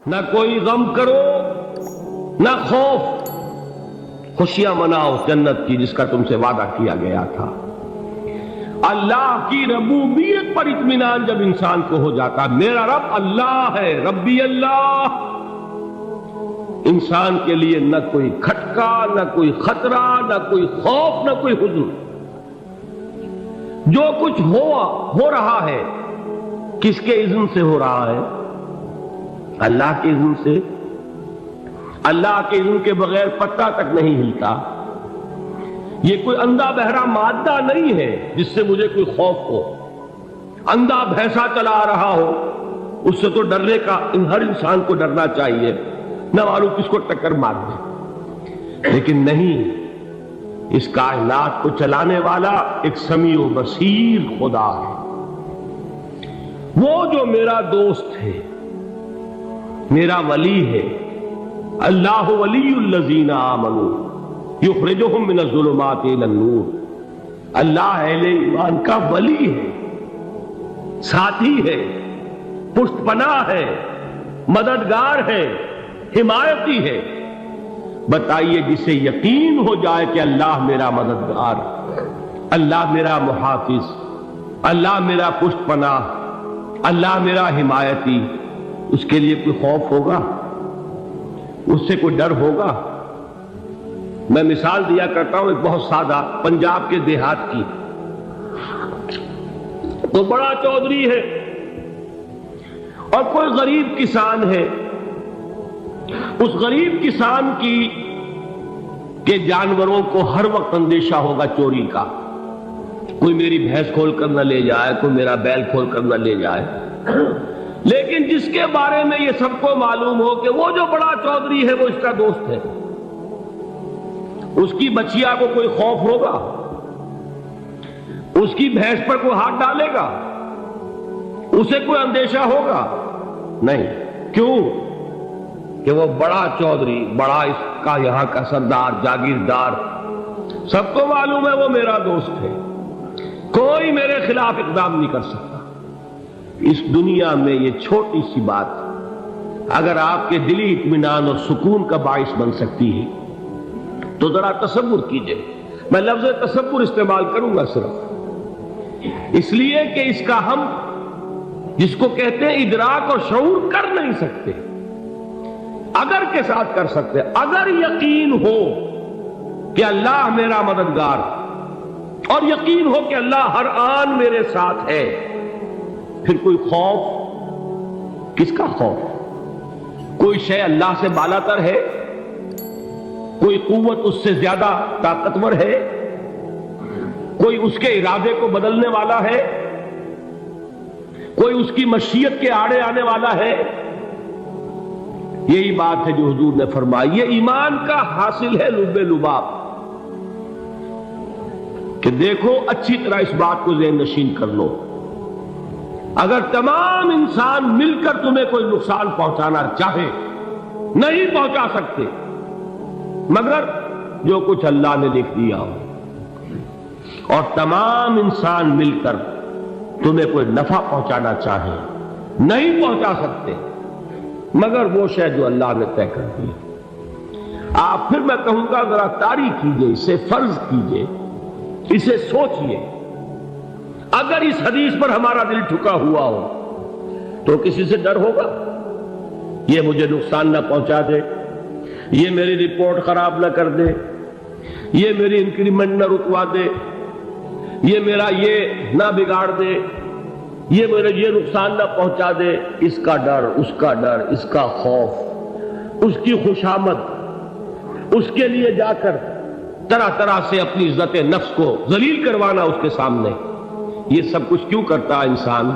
نہ کوئی غم کرو نہ خوف، خوشیاں مناؤ جنت کی جس کا تم سے وعدہ کیا گیا تھا۔ اللہ کی ربوبیت پر اطمینان جب انسان کو ہو جاتا، میرا رب اللہ ہے، ربی اللہ، انسان کے لیے نہ کوئی کھٹکا، نہ کوئی خطرہ، نہ کوئی خوف، نہ کوئی حزن۔ جو کچھ ہو رہا ہے کس کے اذن سے ہو رہا ہے؟ اللہ کے اذن سے۔ اللہ کے اذن کے بغیر پتا تک نہیں ہلتا۔ یہ کوئی اندھا بہرا مادہ نہیں ہے جس سے مجھے کوئی خوف ہو۔ اندھا بھینسا چلا آ رہا ہو اس سے تو ڈرنے کا ہر انسان کو ڈرنا چاہیے، نہ معلوم کس کو ٹکر مار دے، لیکن نہیں، اس کائنات کو چلانے والا ایک سمیع و بصیر خدا ہے، وہ جو میرا دوست ہے، میرا ولی ہے۔ اللہ ولی الذین آمنوا یخرجہم من الظلمات الی النور۔ اللہ اہل ایمان کا ولی ہے، ساتھی ہے، پشت پناہ ہے، مددگار ہے، حمایتی ہے۔ بتائیے جسے یقین ہو جائے کہ اللہ میرا مددگار، اللہ میرا محافظ، اللہ میرا پشت پناہ، اللہ میرا حمایتی، اس کے لیے کوئی خوف ہوگا؟ اس سے کوئی ڈر ہوگا؟ میں مثال دیا کرتا ہوں ایک بہت سادہ، پنجاب کے دیہات کی۔ تو بڑا چودھری ہے اور کوئی غریب کسان ہے۔ اس غریب کسان کے جانوروں کو ہر وقت اندیشہ ہوگا چوری کا، کوئی میری بھینس کھول کر نہ لے جائے، کوئی میرا بیل کھول کر نہ لے جائے۔ لیکن جس کے بارے میں یہ سب کو معلوم ہو کہ وہ جو بڑا چودھری ہے وہ اس کا دوست ہے، اس کی بچیا کو کوئی خوف ہوگا؟ اس کی بھینس پر کوئی ہاتھ ڈالے گا؟ اسے کوئی اندیشہ ہوگا؟ نہیں۔ کیوں؟ کہ وہ بڑا چودھری، بڑا اس کا یہاں کا سردار، جاگیردار، سب کو معلوم ہے وہ میرا دوست ہے، کوئی میرے خلاف اقدام نہیں کر سکتا۔ اس دنیا میں یہ چھوٹی سی بات اگر آپ کے دلی اطمینان اور سکون کا باعث بن سکتی ہے تو ذرا تصور کیجئے۔ میں لفظ تصور استعمال کروں گا صرف اس لیے کہ اس کا ہم جس کو کہتے ہیں ادراک اور شعور کر نہیں سکتے، اگر کے ساتھ کر سکتے۔ اگر یقین ہو کہ اللہ میرا مددگار اور یقین ہو کہ اللہ ہر آن میرے ساتھ ہے، پھر کوئی خوف؟ کس کا خوف؟ کوئی شے اللہ سے بالا تر ہے؟ کوئی قوت اس سے زیادہ طاقتور ہے؟ کوئی اس کے ارادے کو بدلنے والا ہے؟ کوئی اس کی مشیت کے آڑے آنے والا ہے؟ یہی بات ہے جو حضور نے فرمائی، یہ ایمان کا حاصل ہے لب لباب، کہ دیکھو اچھی طرح اس بات کو ذہن نشین کر لو، اگر تمام انسان مل کر تمہیں کوئی نقصان پہنچانا چاہے نہیں پہنچا سکتے، مگر جو کچھ اللہ نے لکھ دیا ہو، اور تمام انسان مل کر تمہیں کوئی نفع پہنچانا چاہے نہیں پہنچا سکتے، مگر وہ شے جو اللہ نے طے کر دی۔ آپ پھر میں کہوں گا ذرا طاری کیجئے، اسے فرض کیجئے، اسے سوچئے۔ اگر اس حدیث پر ہمارا دل ٹھکا ہوا ہو تو کسی سے ڈر ہوگا؟ یہ مجھے نقصان نہ پہنچا دے، یہ میری رپورٹ خراب نہ کر دے، یہ میری انکریمنٹ نہ رکوا دے، یہ میرا یہ نہ بگاڑ دے، یہ میرے یہ نقصان نہ پہنچا دے۔ اس کا ڈر، اس کا ڈر، اس کا خوف، اس کی خوشامد، اس کے لیے جا کر طرح طرح سے اپنی عزت نفس کو ذلیل کروانا اس کے سامنے، یہ سب کچھ کیوں کرتا ہے انسان؟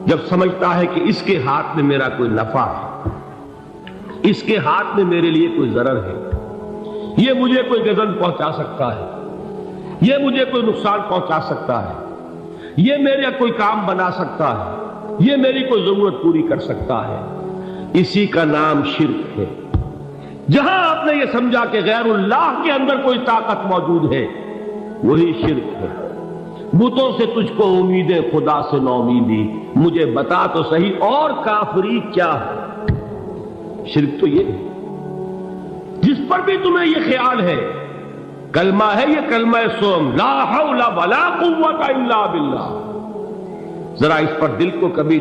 جب سمجھتا ہے کہ اس کے ہاتھ میں میرا کوئی نفع ہے، اس کے ہاتھ میں میرے لیے کوئی ضرر ہے، یہ مجھے کوئی غضب پہنچا سکتا ہے، یہ مجھے کوئی نقصان پہنچا سکتا ہے، یہ میرا کوئی کام بنا سکتا ہے، یہ میری کوئی ضرورت پوری کر سکتا ہے، اسی کا نام شرک ہے۔ جہاں آپ نے یہ سمجھا کہ غیر اللہ کے اندر کوئی طاقت موجود ہے، وہی شرک ہے۔ بتوں سے تجھ کو امیدیں، خدا سے نو امیدی، مجھے بتا تو صحیح اور کافری کیا ہے؟ شرک تو یہ ہے جس پر بھی تمہیں یہ خیال ہے کلمہ ہے یہ کلمہ سوم لا حول ولا قوت الا باللہ، ذرا اس پر دل کو کبھی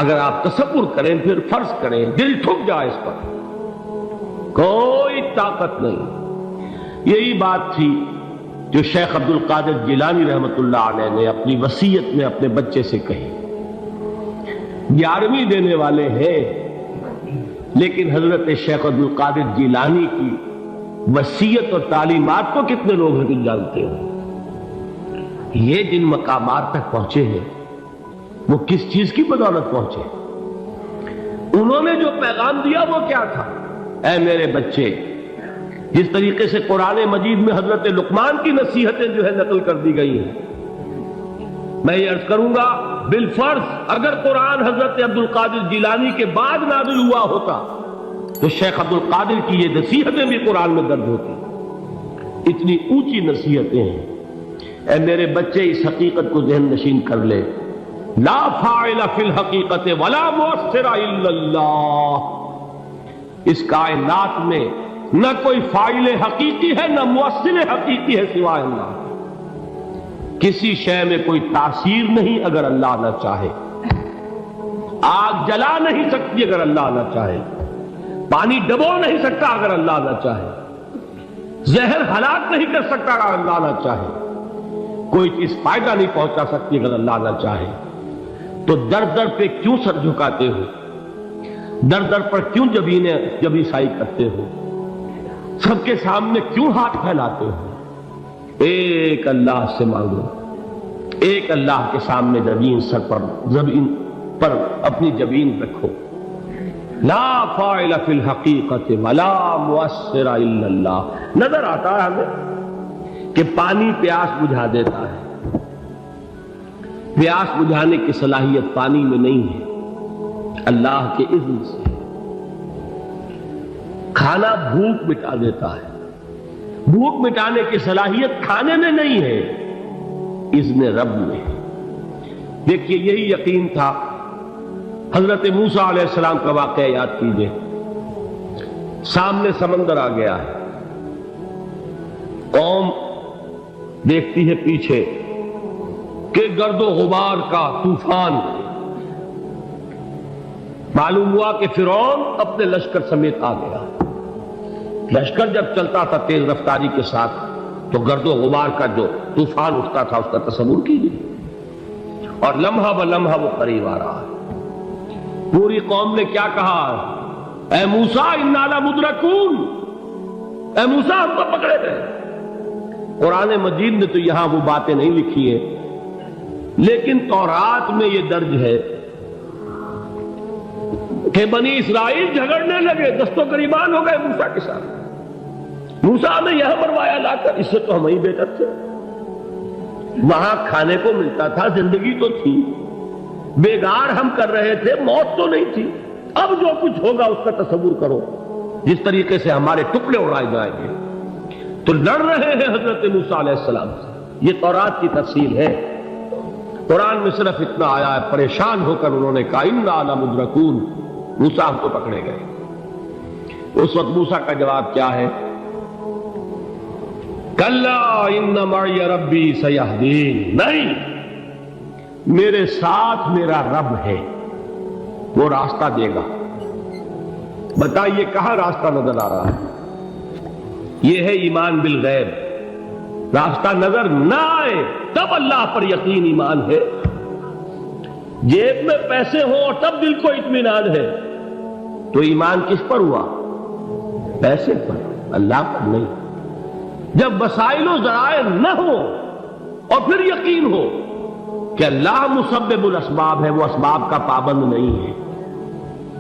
اگر آپ تصور کریں پھر فرض کریں دل ٹھک جائے اس پر، کوئی طاقت نہیں۔ یہی بات تھی جو شیخ عبد القادر جیلانی رحمت اللہ علیہ نے اپنی وصیت میں اپنے بچے سے کہی۔ 11ویں دینے والے ہیں لیکن حضرت شیخ عبد القادر جیلانی کی وصیت اور تعلیمات کو کتنے لوگ ہیں تم جانتے ہو؟ یہ جن مقامات تک پہنچے ہیں وہ کس چیز کی بدولت پہنچے؟ انہوں نے جو پیغام دیا وہ کیا تھا؟ اے میرے بچے، جس طریقے سے قرآن مجید میں حضرت لقمان کی نصیحتیں جو ہے نقل کر دی گئی ہیں، میں یہ عرض کروں گا بالفرض اگر قرآن حضرت عبد القادر جیلانی کے بعد نازل ہوا ہوتا تو شیخ عبد القادر کی یہ نصیحتیں بھی قرآن میں درج ہوتی۔ اتنی اونچی نصیحتیں ہیں۔ اے میرے بچے، اس حقیقت کو ذہن نشین کر لے، لا فاعل فی الحقیقت ولا مؤثر الا اللہ۔ اس کائنات میں نہ کوئی فاعل حقیقی ہے نہ مؤثر حقیقی ہے سوائے اللہ۔ کسی شے میں کوئی تاثیر نہیں اگر اللہ نہ چاہے، آگ جلا نہیں سکتی اگر اللہ نہ چاہے، پانی ڈبو نہیں سکتا اگر اللہ نہ چاہے، زہر ہلاک نہیں کر سکتا اگر اللہ نہ چاہے، کوئی چیز فائدہ نہیں پہنچا سکتی اگر اللہ نہ چاہے۔ تو در در پہ کیوں سر جھکاتے ہو؟ در در پر کیوں جبیں سائی کرتے ہو؟ سب کے سامنے کیوں ہاتھ پھیلاتے ہو؟ ایک اللہ سے مانگو، ایک اللہ کے سامنے زمین پر اپنی جبین رکھو۔ لا فاعل فی الحقیقت ولا مؤثر الا اللہ۔ نظر آتا ہے ہمیں کہ پانی پیاس بجھا دیتا ہے، پیاس بجھانے کی صلاحیت پانی میں نہیں ہے، اللہ کے اذن سے۔ کھانا بھوک مٹا دیتا ہے، بھوک مٹانے کی صلاحیت کھانے میں نہیں ہے، اذن رب میں ہے۔ دیکھیے یہی یقین تھا حضرت موسیٰ علیہ السلام کا واقعہ یاد کیجئے۔ سامنے سمندر آ گیا ہے، قوم دیکھتی ہے پیچھے کہ گرد و غبار کا طوفان۔ معلوم ہوا کہ فرعون اپنے لشکر سمیت آ گیا۔ لشکر جب چلتا تھا تیز رفتاری کے ساتھ تو گرد و غبار کا جو طوفان اٹھتا تھا اس کا تصور کیجیے، اور لمحہ بلمحہ وہ قریب آ رہا ہے۔ پوری قوم نے کیا کہا؟ اے موسیٰ انا لمدرکون، اے موسیٰ ہم کو پکڑے گئے۔ قرآن مجید نے تو یہاں وہ باتیں نہیں لکھی ہیں، لیکن تورات میں یہ درج ہے کہ بنی اسرائیل جھگڑنے لگے، دست و گریبان ہو گئے موسیٰ کے ساتھ۔ موسیٰ نے یہاں مروایا لا کر، اس سے تو ہم ہی بہتر تھے، وہاں کھانے کو ملتا تھا، زندگی تو تھی، بیگار ہم کر رہے تھے، موت تو نہیں تھی۔ اب جو کچھ ہوگا اس کا تصور کرو، جس طریقے سے ہمارے ٹکڑے اڑائے جائیں گے۔ تو لڑ رہے ہیں حضرت موسیٰ علیہ السلام سے، یہ تورات کی تفصیل ہے۔ قرآن میں صرف اتنا آیا ہے، پریشان ہو کر انہوں نے کہا انا لمدرکون، موسیٰ ہم کو پکڑے گئے۔ اس وقت موسیٰ کا جواب کیا ہے؟ کلا ان معی ربی سیہدین، نہیں، میرے ساتھ میرا رب ہے، وہ راستہ دے گا۔ بتائیے کہاں راستہ نظر آ رہا ہے؟ یہ ہے ایمان بالغیب۔ راستہ نظر نہ آئے تب اللہ پر یقین ایمان ہے۔ جیب میں پیسے ہوں اور تب دل کو اطمینان ہے تو ایمان کس پر ہوا؟ پیسے پر، اللہ پر نہیں۔ جب وسائل و ذرائع نہ ہو اور پھر یقین ہو کہ اللہ مسبب الاسباب ہے، وہ اسباب کا پابند نہیں ہے،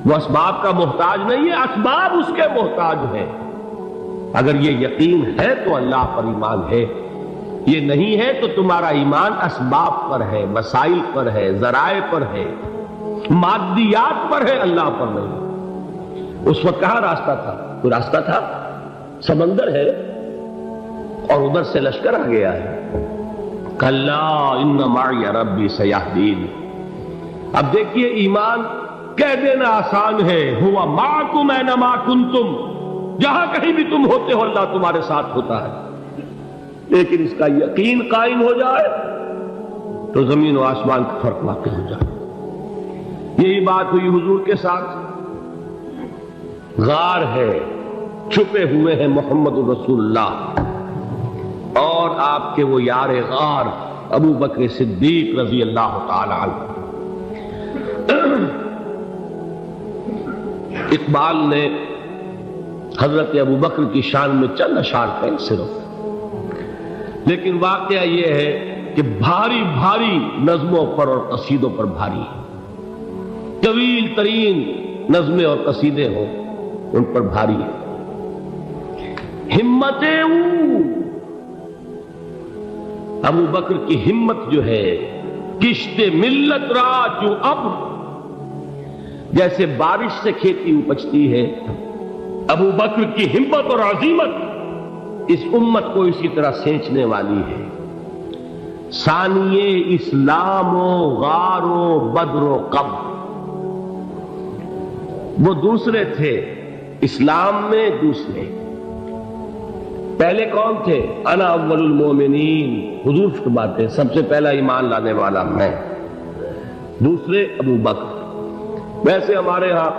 وہ اسباب کا محتاج نہیں ہے، اسباب اس کے محتاج ہے۔ اگر یہ یقین ہے تو اللہ پر ایمان ہے، یہ نہیں ہے تو تمہارا ایمان اسباب پر ہے، وسائل پر ہے، ذرائع پر ہے، مادیات پر ہے، اللہ پر نہیں۔ اس وقت کہاں راستہ تھا؟ کوئی راستہ تھا؟ سمندر ہے اور ادھر سے لشکر آ گیا ہے۔ کلا ان معی ربی سیہدین۔ اب دیکھیے ایمان کہہ دینا آسان ہے، ہوا معکم اینما کنتم، جہاں کہیں بھی تم ہوتے ہو اللہ تمہارے ساتھ ہوتا ہے، لیکن اس کا یقین قائم ہو جائے تو زمین و آسمان کا فرق واقع ہو جائے۔ یہی بات ہوئی حضور کے ساتھ۔ غار ہے، چھپے ہوئے ہیں محمد رسول اللہ اور آپ کے وہ یار غار ابو بکر صدیق رضی اللہ تعالی عنہ۔ اقبال نے حضرت ابو بکر کی شان میں چند اشعار کہیں صرف، لیکن واقعہ یہ ہے کہ بھاری بھاری نظموں پر اور قصیدوں پر بھاری ہے، طویل ترین نظمیں اور قصیدے ہوں ان پر بھاری ہے۔ ہمتیں ابو بکر کی ہمت جو ہے، کشت ملت را جو ابر، جیسے بارش سے کھیتی اپجتی ہے، ابو بکر کی ہمت اور عزیمت اس امت کو اسی طرح سینچنے والی ہے۔ ثانیے اسلام و غار و بدر و قبر، وہ دوسرے تھے اسلام میں، دوسرے پہلے کون تھے؟ انا اول المومنین، حضور فرماتے ہیں سب سے پہلا ایمان لانے والا میں، دوسرے ابو بکر۔ ویسے ہمارے ہاں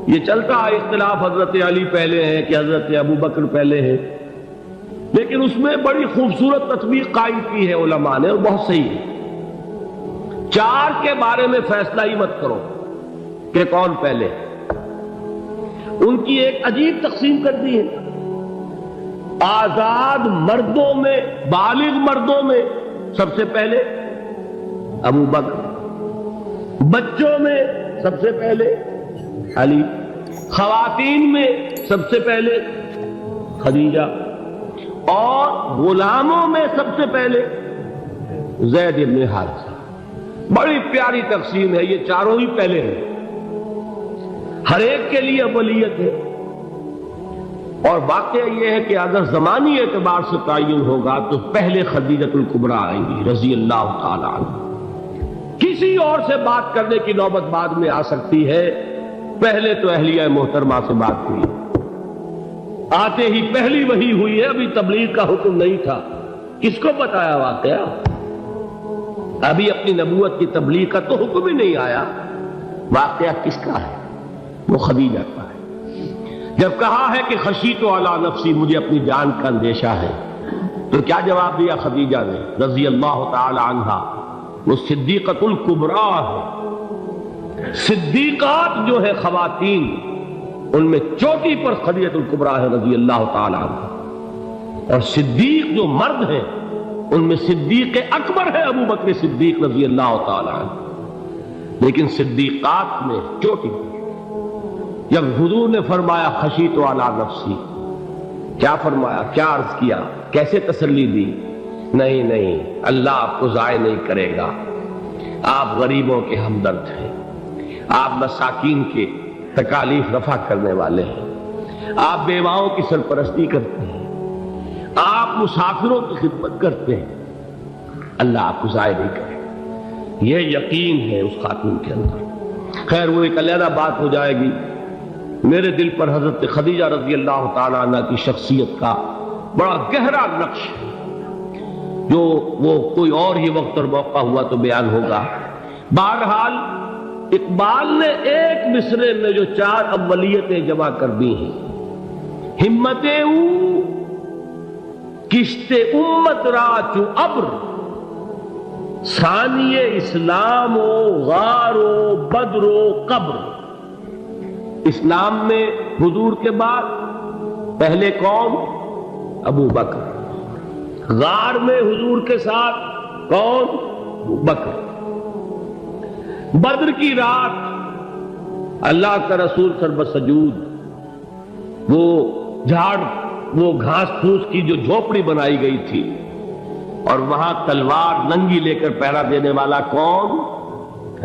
یہ چلتا ہے اختلاف، حضرت علی پہلے ہیں کہ حضرت ابو بکر پہلے ہیں، لیکن اس میں بڑی خوبصورت تطبیق قائم کی ہے علماء نے اور بہت صحیح ہے۔ چار کے بارے میں فیصلہ ہی مت کرو کہ کون پہلے، ان کی ایک عجیب تقسیم کر دی ہے۔ آزاد مردوں میں، بالغ مردوں میں سب سے پہلے ابو بکر، بچوں میں سب سے پہلے علی، خواتین میں سب سے پہلے خدیجہ، اور غلاموں میں سب سے پہلے زید بن حارثہ۔ بڑی پیاری تقسیم ہے، یہ چاروں ہی پہلے ہیں، ہر ایک کے لیے اولیت ہے۔ اور واقعہ یہ ہے کہ اگر زمانی اعتبار سے تعین ہوگا تو پہلے خدیجۃ الکبریٰ آئیں گی رضی اللہ تعالی عنہ، کسی اور سے بات کرنے کی نوبت بعد میں آ سکتی ہے، پہلے تو اہلیہ محترمہ سے بات ہوئی، آتے ہی پہلی وحی ہوئی ہے، ابھی تبلیغ کا حکم نہیں تھا، کس کو بتایا واقعہ؟ ابھی اپنی نبوت کی تبلیغ کا تو حکم ہی نہیں آیا، واقعہ کس کا ہے؟ وہ خدیجہ کا ہے۔ جب کہا ہے کہ خشیت علی نفسی، مجھے اپنی جان کا اندیشہ ہے، تو کیا جواب دیا خدیجہ نے رضی اللہ تعالی عنہا؟ وہ صدیقۃ الکبریٰ ہے، صدیقات جو ہے خواتین ان میں چوٹی پر خدیجۃ الکبریٰ ہے رضی اللہ تعالی عنہ، اور صدیق جو مرد ہیں ان میں صدیق اکبر ہے ابو بکر صدیق رضی اللہ تعالی عنہ، لیکن صدیقات میں چوٹی پر۔ جب حضور نے فرمایا خشیت علی نفسی، کیا فرمایا، کیا عرض کیا، کیسے تسلی دی؟ نہیں نہیں، اللہ آپ کو ضائع نہیں کرے گا، آپ غریبوں کے ہمدرد ہیں، آپ مساکین کے تکالیف رفع کرنے والے ہیں، آپ بیواؤں کی سرپرستی کرتے ہیں، آپ مسافروں کی خدمت کرتے ہیں، اللہ آپ کو ضائع نہیں کرے۔ یہ یقین ہے اس خاتون کے اندر۔ خیر وہ ایک علیحدہ بات ہو جائے گی۔ میرے دل پر حضرت خدیجہ رضی اللہ تعالیٰ عنہ کی شخصیت کا بڑا گہرا نقش ہے، جو وہ کوئی اور ہی وقت اور موقع ہوا تو بیان ہوگا۔ بہرحال اقبال نے ایک مصرے میں جو چار اولیتیں جمع کر دی ہیں، ہمتیں او کشت امت را چو ابر، ثانی اسلام و غار و بدر و قبر۔ اسلام میں حضور کے بعد پہلے کون؟ ابو بکر۔ غار میں حضور کے ساتھ کون؟ ابو بکر۔ بدر کی رات اللہ کا رسول سربسجود، وہ وہ گھاس پھوس کی جو جھوپڑی بنائی گئی تھی، اور وہاں تلوار ننگی لے کر پہرا دینے والا کون؟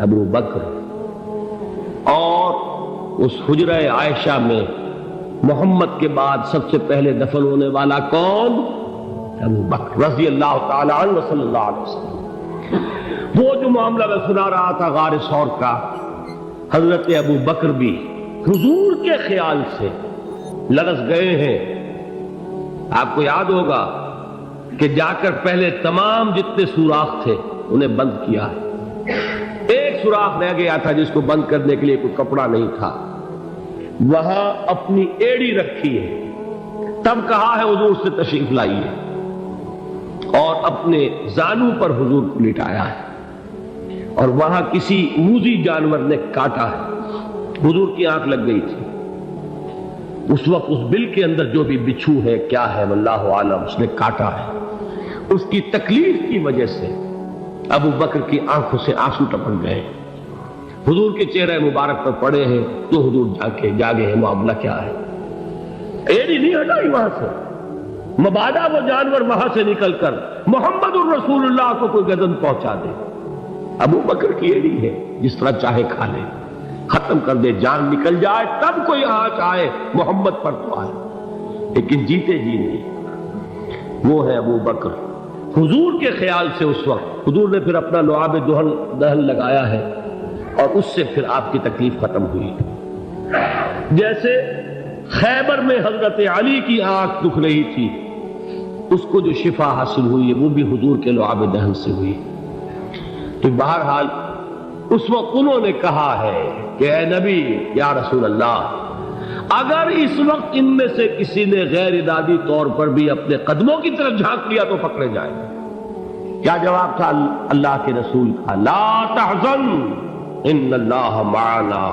ابو بکر۔ اور اس حجرہ عائشہ میں محمد کے بعد سب سے پہلے دفن ہونے والا کون؟ ابو بکر رضی اللہ تعالی عنہ صلی اللہ علیہ وسلم۔ وہ جو معاملہ میں سنا رہا تھا غار ثور کا، حضرت ابو بکر بھی حضور کے خیال سے لرز گئے ہیں. آپ کو یاد ہوگا کہ جا کر پہلے تمام جتنے سوراخ تھے انہیں بند کیا ہے. ایک سوراخ رہ گیا تھا جس کو بند کرنے کے لیے کوئی کپڑا نہیں تھا. وہاں اپنی ایڑی رکھی ہے. تب کہا ہے حضور سے تشریف لائیے, اور اپنے زانو پر حضور کو لٹایا ہے. اور وہاں کسی موذی جانور نے کاٹا ہے. حضور کی آنکھ لگ گئی تھی. اس وقت اس بل کے اندر جو بھی بچھو ہے کیا ہے واللہ عالم, اس نے کاٹا ہے. اس کی تکلیف کی وجہ سے ابو بکر کی آنکھوں سے آنسو ٹپک گئے. حضور کے چہرے مبارک پر پڑے ہیں تو حضور جاگے ہیں. معاملہ کیا ہے؟ ایڑی نہیں ہٹائی وہاں سے. مبادا وہ جانور وہاں سے نکل کر محمد الرسول اللہ کو کوئی گردن پہنچا دے. ابو بکر کی ایڑی ہے, جس طرح چاہے کھا لے, ختم کر دے, جان نکل جائے تب کوئی آنچ آئے محمد پر تو آئے, لیکن جیتے جی نہیں. وہ ہے ابو بکر. حضور کے خیال سے اس وقت حضور نے پھر اپنا لعاب دہن لگایا ہے, اور اس سے پھر آپ کی تکلیف ختم ہوئی. جیسے خیبر میں حضرت علی کی آنکھ دکھ رہی تھی, اس کو جو شفا حاصل ہوئی ہے وہ بھی حضور کے لعاب دہن سے ہوئی. تو بہرحال اس وقت انہوں نے کہا ہے کہ اے نبی یا رسول اللہ, اگر اس وقت ان میں سے کسی نے غیر ارادی طور پر بھی اپنے قدموں کی طرف جھانک لیا تو پکڑے جائیں. کیا جواب تھا اللہ کے رسول کا؟ لا تحزن ان اللہ معنا.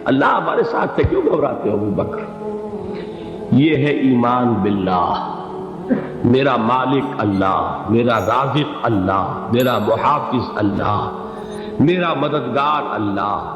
اللہ ہمارے ساتھ ہے, کیوں گھبراتے ہو ابو بکر؟ یہ ہے ایمان باللہ. میرا مالک اللہ, میرا رازق اللہ, میرا محافظ اللہ, میرا مددگار اللہ.